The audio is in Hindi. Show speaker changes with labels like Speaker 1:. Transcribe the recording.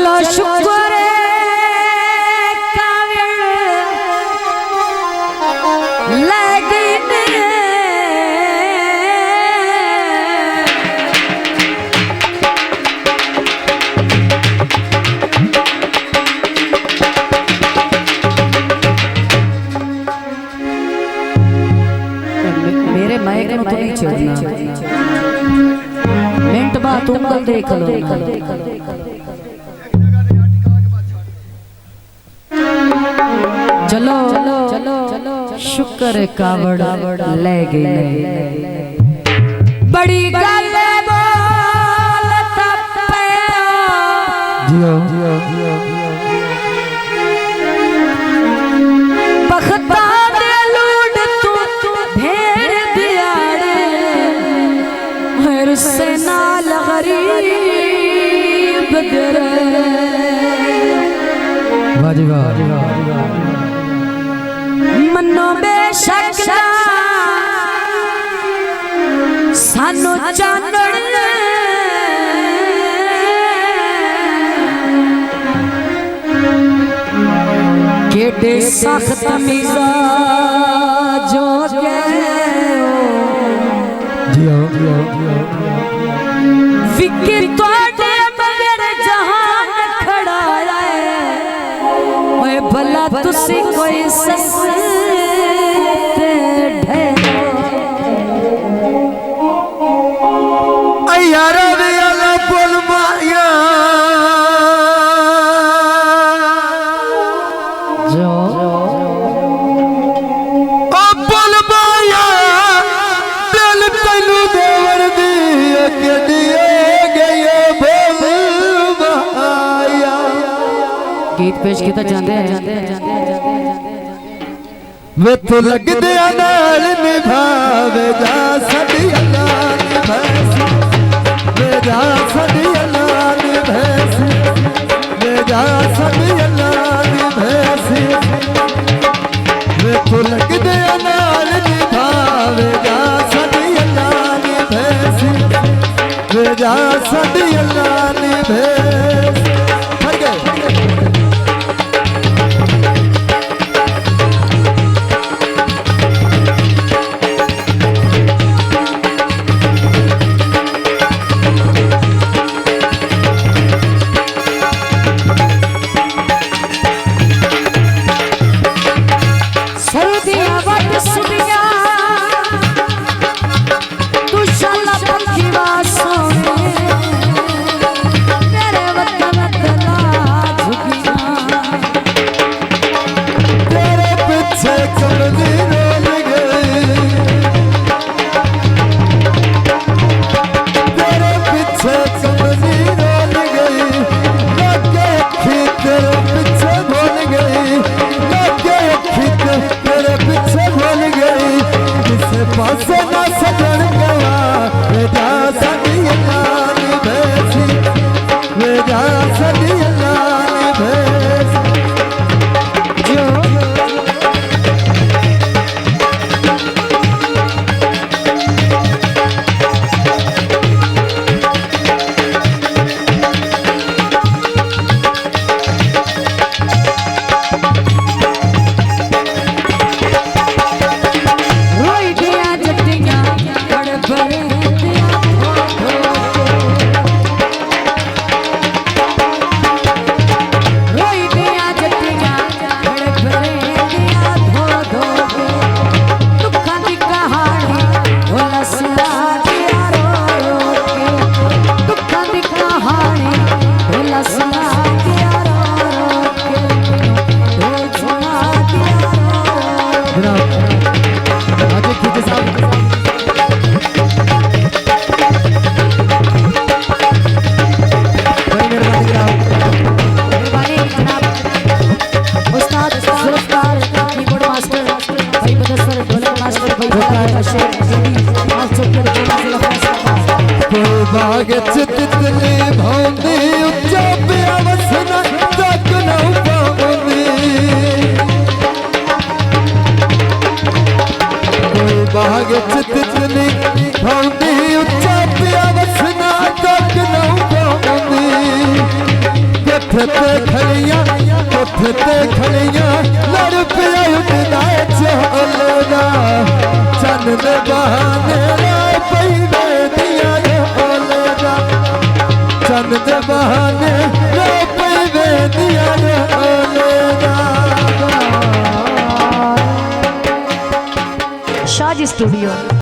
Speaker 1: चलो शुक्र मेरे मायक तो नहीं छेड़ना मिनट बाद तुम कल देख लो चलो शुक्र कावड़ ले गए बड़ी गल बोलता जियो बखता दे लूट तू ढेर दियाड़े हर से नाल गरीब दरे वाजी वाजी मनो बेशक सानो चानण केडे सख्त मिजाज जियो फिक्र तोड़े मगर जहान खड़ा है ओए भला तुसी कोई सस्ते ढेरो
Speaker 2: यारा वाला बोल माया
Speaker 1: जो
Speaker 2: बोल माया दिल तैनू देवर दी के दिए गए बोल माया
Speaker 1: गीत पेश किया जाते हैं
Speaker 2: वे तो लगदे नाल निभावे जा सदी अल्लाह निभासी वे जा सदी अल्लाह निभासी वे जा सदी अल्लाह निभासी वे तो लगदे नाल निभावे जा सदी अल्लाह निभासी वे जा सदी अल्लाह निभासी हर गए बागच तितली भांदी उच्चा पिया वसना तक न पाऊंगी बागच तितली भांदी उच्चा पिया वसना तक न पाऊंगी कथ कोठे ते खड़ियां लड़ पिया उठदा चोलदा चन दे बहाने राह पई वेंदियां ने ओलदा चन दे बहाने राह पई वेंदियां ने ओलदा।
Speaker 1: शाजी स्टूडियो।